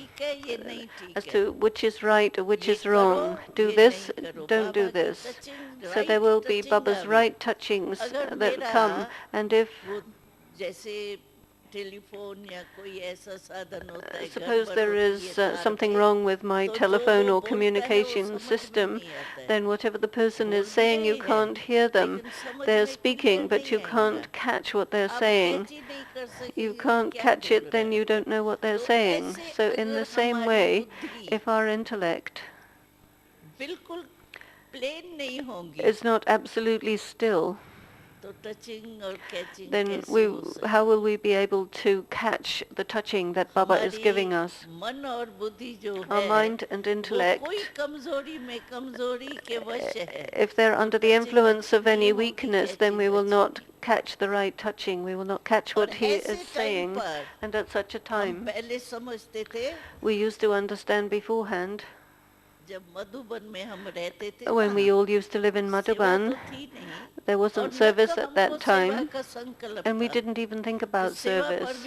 as to which is right or which is wrong. Do this, don't do this. So there will be Baba's right touchings that come, and if suppose there is something wrong with my telephone or communication system, then whatever the person is saying, you can't hear them. They're speaking, but you can't catch what they're saying. You can't catch it, then you don't know what they're saying. So in the same way, if our intellect is not absolutely still, then how will we be able to catch the touching that Baba is giving us? Our mind and intellect, if they're under the influence of any weakness, then we will not catch the right touching. We will not catch what he is saying. And at such a time, we used to understand beforehand, when we all used to live in Madhuban, there wasn't service at that time, and we didn't even think about service.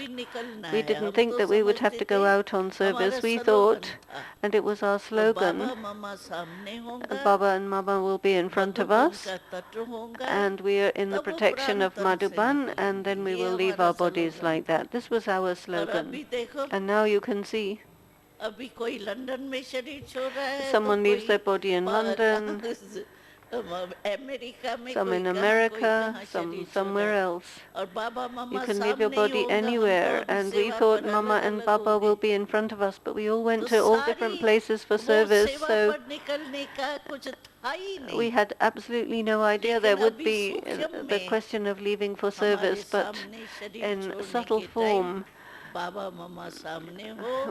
We didn't think that we would have to go out on service. We thought, and it was our slogan, Baba and Mama will be in front of us, and we are in the protection of Madhuban, and then we will leave our bodies like that. This was our slogan. And now you can see, someone leaves their body in London, some in America, some somewhere else. You can leave your body anywhere, and we thought Mama and Baba will be in front of us, but we all went to all different places for service, so we had absolutely no idea there would be the question of leaving for service, but in subtle form,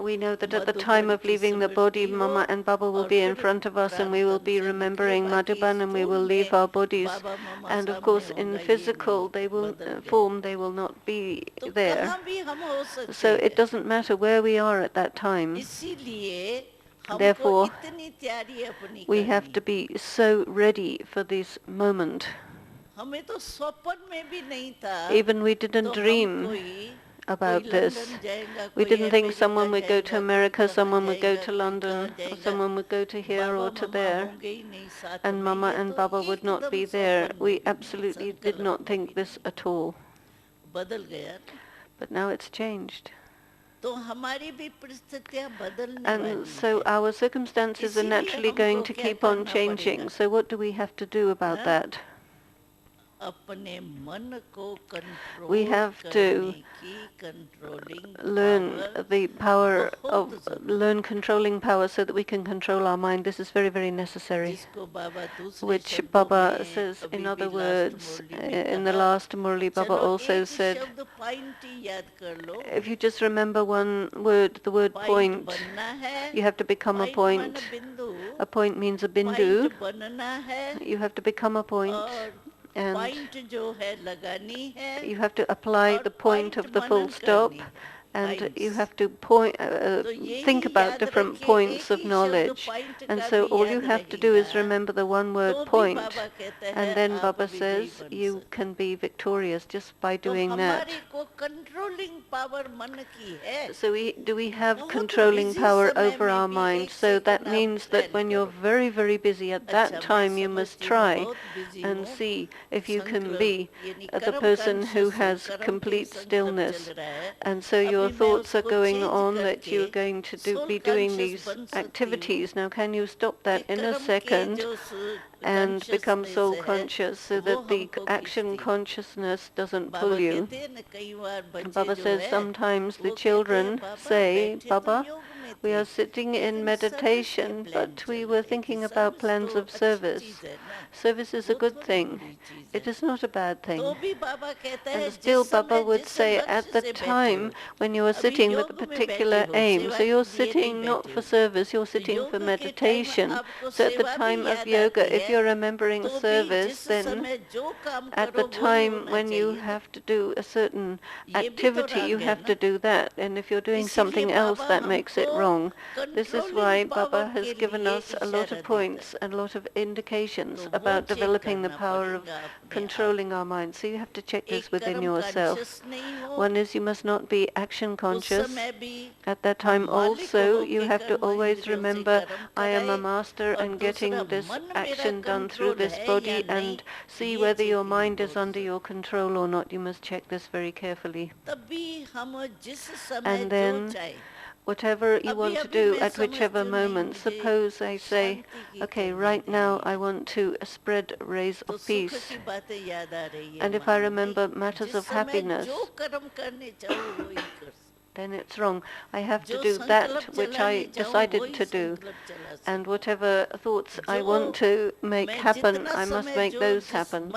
we know that at the time of leaving the body, Mama and Baba will be in front of us, and we will be remembering Madhuban, and we will leave our bodies. And of course, in physical form, they will not be there. So it doesn't matter where we are at that time. Therefore, we have to be so ready for this moment. Even we didn't dream about this. We didn't think someone would go to America, someone would go to London, or someone would go to here or to there, and Mama and Baba would not be there. We absolutely did not think this at all. But now it's changed. And so our circumstances are naturally going to keep on changing. So what do we have to do about that? We have to learn the power learn controlling power so that we can control our mind. This is very, very necessary, which Baba says in other words. In the last Murli, Baba also said, if you just remember one word, the word point, you have to become a point. A point means a bindu. You have to become a point. And you have to apply the point of the full stop, and you have to think about different points of knowledge. And so all you have to do is remember the one word point, and then Baba says you can be victorious just by doing that. So we have controlling power over our mind. So that means that when you're very, very busy at that time, you must try and see if you can be the person who has complete stillness. And so your thoughts are going on that you're going to be doing these activities. Now, can you stop that in a second and become soul conscious so that the action consciousness doesn't pull you? Baba says sometimes the children say, Baba, We are sitting in meditation, but we were thinking about plans of service. Service is a good thing. It is not a bad thing. And still Baba would say at the time when you are sitting with a particular aim, so you're sitting not for service, you're sitting for meditation. So at the time of yoga, if you're remembering service, then at the time when you have to do a certain activity, you have to do that. And if you're doing something else, that makes it wrong. This is why Baba has given us a lot of points and a lot of indications about developing the power of controlling our mind. So you have to check this within yourself. One is you must not be action conscious. At that time also, you have to always remember, I am a master and getting this action done through this body, and see whether your mind is under your control or not. You must check this very carefully. And then whatever you want to do at whichever moment, suppose I say, okay, right now I want to spread rays of peace. And if I remember matters of happiness, then it's wrong. I have to do that which I decided to do. And whatever thoughts I want to make happen, I must make those happen.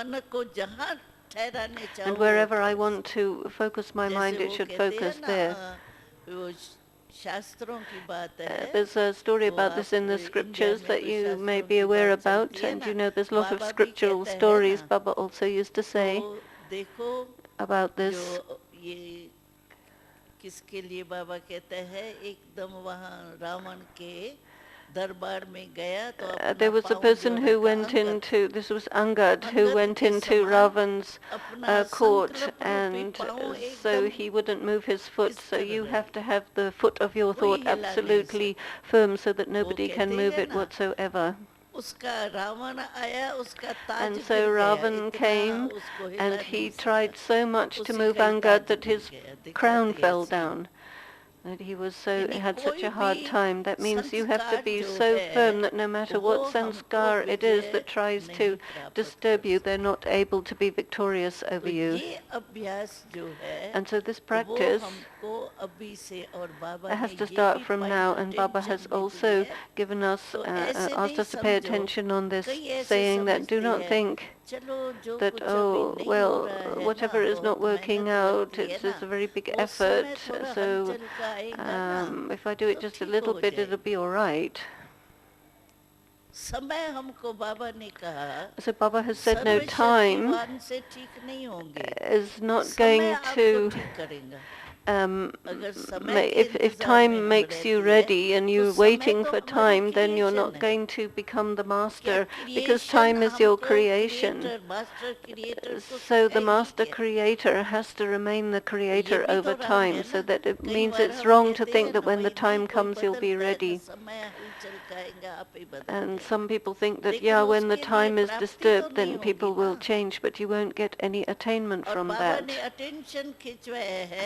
And wherever I want to focus my mind, it should focus there. There's a story about this in the scriptures that you may be aware about, and you know there's a lot of scriptural stories Baba also used to say about this. किसके लिए बाबा कहते हैं एकदम वहाँ रावण के दरबार में गया तो there was a person who went into, this was Angad, who went into Ravan's court, and so he wouldn't move his foot. So you have to have the foot of your thought absolutely firm so that nobody can move it whatsoever. And so Ravan came, and he tried so much to move Angad that his crown fell down. That he had such a hard time. That means you have to be so firm that no matter what sanskar it is that tries to disturb you, they're not able to be victorious over you. And so this practice has to start from now, and Baba has also given us, asked us to pay attention on this, saying that do not think that, oh, well, whatever is not working out, it's a very big effort, so if I do it just a little bit, it'll be all right. So Baba has said, no, time is not going to if time makes you ready and you're waiting for time, then you're not going to become the master, because time is your creation. So the master creator has to remain the creator over time, so that it means it's wrong to think that when the time comes you'll be ready. And some people think that, yeah, when the time is disturbed, then people will change, but you won't get any attainment from that.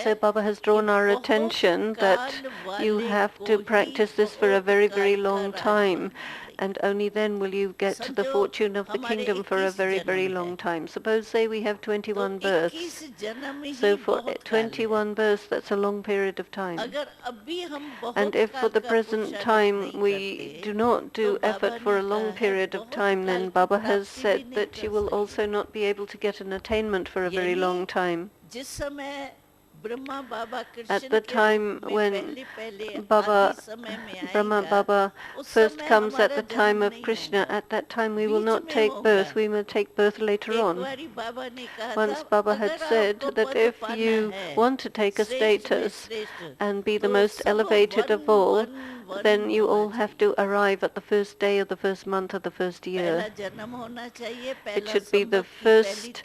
So Baba has drawn our attention that you have to practice this for a very, very long time, and only then will you get to the fortune of the kingdom for a very, very long time. Suppose, say, we have 21 births. So for 21 births, that's a long period of time. And if for the present time we do not do effort for a long period of time, then Baba has said that you will also not be able to get an attainment for a very long time. At the time when Brahma Baba first comes at the time of Krishna, at that time we will not take birth, we will take birth later on. Once Baba had said that if you want to take a status and be the most elevated of all, then you all have to arrive at the first day of the first month of the first year. It should be the first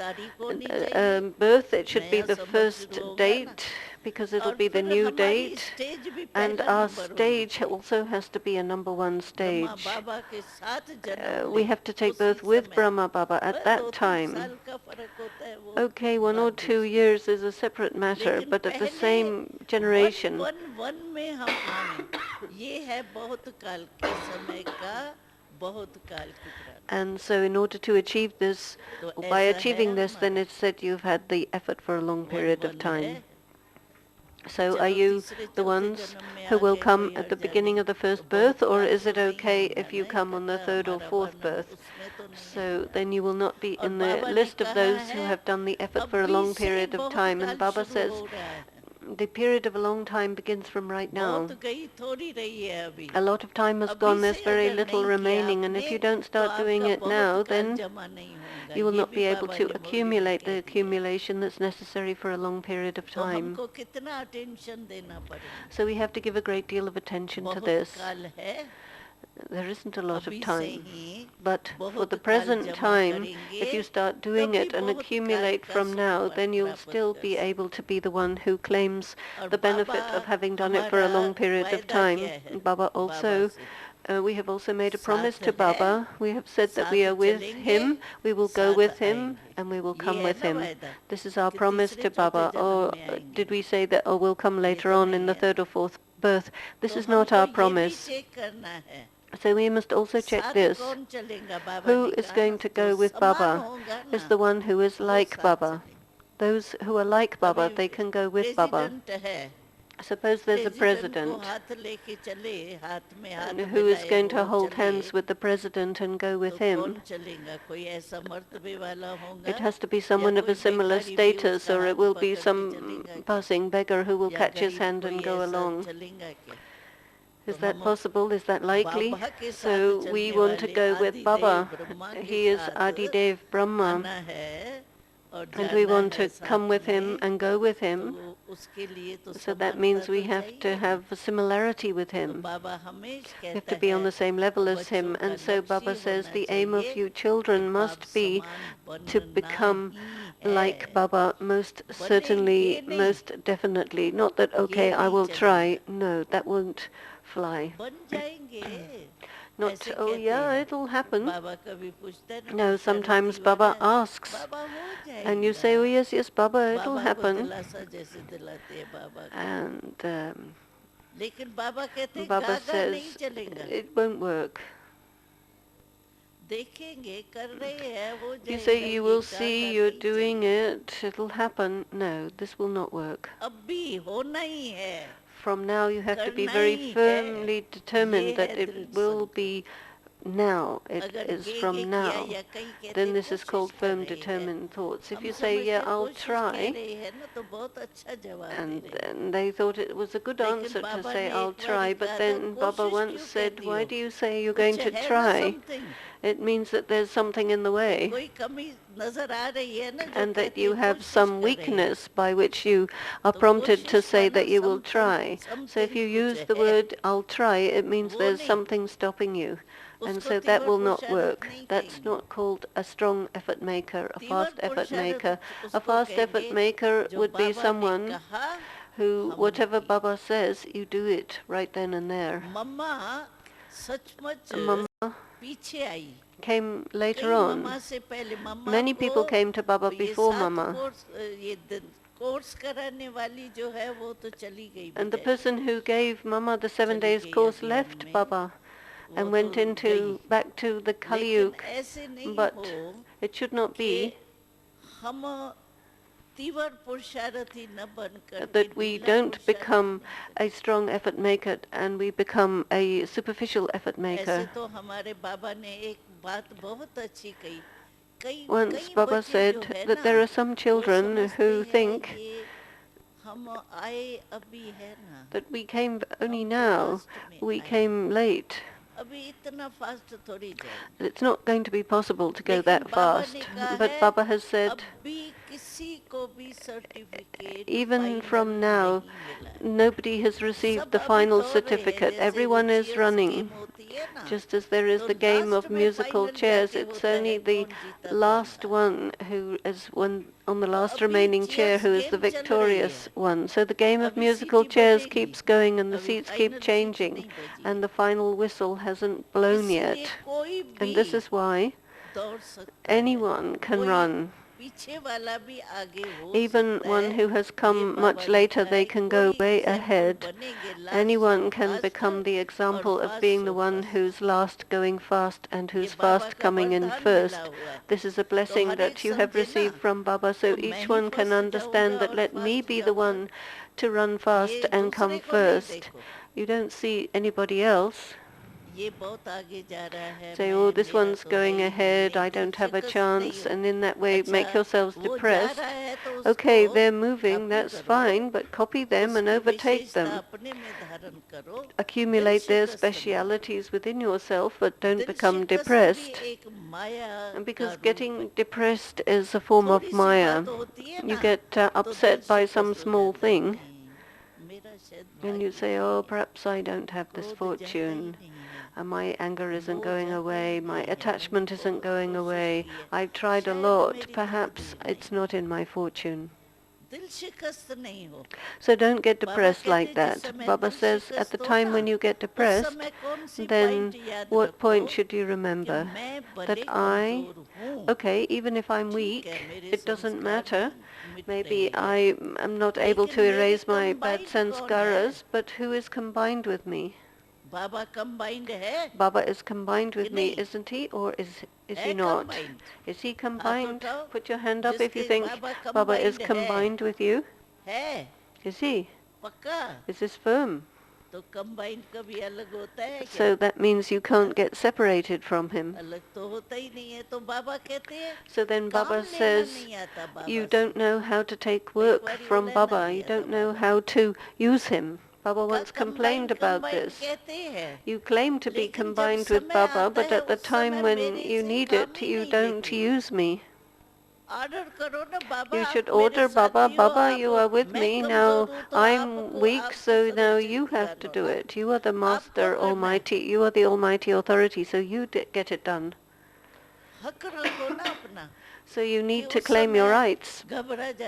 birth, it should be the first date, because it'll be the new date, and our stage also has to be a number one stage. We have to take birth with Brahma Baba at that time. Okay, 1 or 2 years is a separate matter, but at the same generation. And so in order to achieve this, or by achieving this, then it's said you've had the effort for a long period of time. So are you the ones who will come at the beginning of the first birth, or is it okay if you come on the third or fourth birth? So then you will not be in the list of those who have done the effort for a long period of time. And Baba says the period of a long time begins from right now. A lot of time has gone, there's very little remaining, and if you don't start doing it now, then you will not be able to accumulate the accumulation that's necessary for a long period of time. So we have to give a great deal of attention to this. There isn't a lot of time, but for the present time, if you start doing it and accumulate from now, then you'll still be able to be the one who claims the benefit of having done it for a long period of time. Baba also, we have also made a promise to Baba. We have said that we are with him, we will go with him, and we will come with him. This is our promise to Baba. Or did we say that, oh, we'll come later on in the third or fourth birth? This is not our promise. So we must also check this. Who is going to go with Baba is the one who is like Baba. Those who are like Baba, they can go with Baba. Suppose there's a president who is going to hold hands with the president and go with him. It has to be someone of a similar status, or it will be some passing beggar who will catch his hand and go along. Is that possible? Is that likely? So we want to go with Baba. He is Adidev Brahma, and we want to come with him and go with him. So that means we have to have a similarity with him. We have to be on the same level as him. And so Baba says the aim of you children must be to become like Baba, most certainly, most definitely. Not that, okay, I will try. No, that won't fly. Not, oh yeah, it'll happen. No, sometimes Baba asks, and you say, oh yes, yes, Baba, it'll happen. And Baba says, it won't work. You say, you will see, you're doing it, it'll happen. No, this will not work. From now you have to be very firmly determined that it will be now. It is from now. Then this is called firm determined thoughts. If you say, yeah, I'll try, and then they thought it was a good answer to say, I'll try, but then Baba once said, why do you say you're going to try? It means that there's something in the way, and that you have some weakness by which you are prompted to say that you will try. So if you use the word, I'll try, it means there's something stopping you. And so that will not work. That's not called a strong effort maker, a fast effort maker. A fast effort maker would be someone who, whatever Baba says, you do it right then and there. Mama came later on. Many people came to Baba before Mama. And the person who gave Mama the 7 days course left Baba and went back to the Kali Yuga. But it should not be that we don't become a strong effort maker and we become a superficial effort maker. Once Baba said that there are some children who think that we came only now, we came late. It's not going to be possible to go that fast. But Baba has said, even from now, nobody has received the final certificate. Everyone is running. Just as there is the game of musical chairs, it's only the last one who is on the last remaining chair who is the victorious one. So the game of musical chairs keeps going and the seats keep changing and the final whistle hasn't blown yet. And this is why anyone can run. Even one who has come much later, they can go way ahead. Anyone can become the example of being the one who's last going fast and who's fast coming in first. This is a blessing that you have received from Baba, so each one can understand that let me be the one to run fast and come first. You don't see anybody else. Say, oh, this one's going ahead, I don't have a chance, and in that way make yourselves depressed. Okay, they're moving, that's fine, but copy them and overtake them. Accumulate their specialities within yourself, but don't become depressed. And because getting depressed is a form of Maya, you get upset by some small thing, and you say, oh, perhaps I don't have this fortune. My anger isn't going away, my attachment isn't going away, I've tried a lot, perhaps it's not in my fortune. So don't get depressed like that. Baba says at the time when you get depressed, then what point should you remember? That okay, even if I'm weak, it doesn't matter. Maybe I am not able to erase my bad sanskaras, but who is combined with me? Baba is combined with me, isn't he? Or is he not? Is he combined? Put your hand up if you think Baba is combined with you. Is he? Is this firm? So that means you can't get separated from him. So then Baba says, you don't know how to take work from Baba. You don't know how to use him. Baba once complained about this. You claim to be combined with Baba, but at the time when you need it, you don't use me. You should order Baba, Baba, you are with me, now I'm weak, so now you have to do it. You are the Master Almighty, you are the Almighty Authority, so you get it done. So you need to claim your rights. But at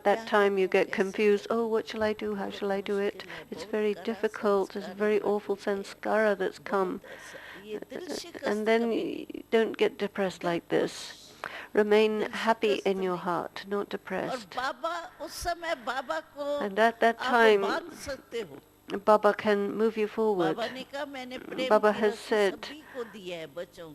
that time you get confused. Oh, what shall I do? How shall I do it? It's very difficult. It's a very awful sanskara that's come. And then you don't get depressed like this. Remain happy in your heart, not depressed. And at that time, Baba can move you forward. Baba has said,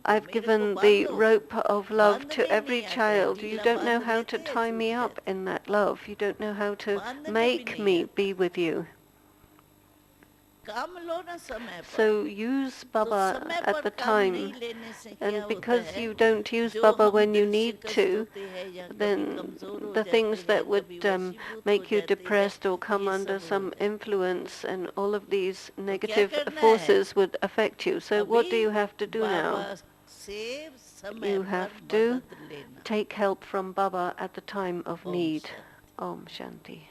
I've given the rope of love to every child. You don't know how to tie me up in that love. You don't know how to make me be with you. So use Baba at the time, and because you don't use Baba when you need to, then the things that would make you depressed or come under some influence and all of these negative forces would affect you. So what do you have to do now? You have to take help from Baba at the time of need. Om Shanti.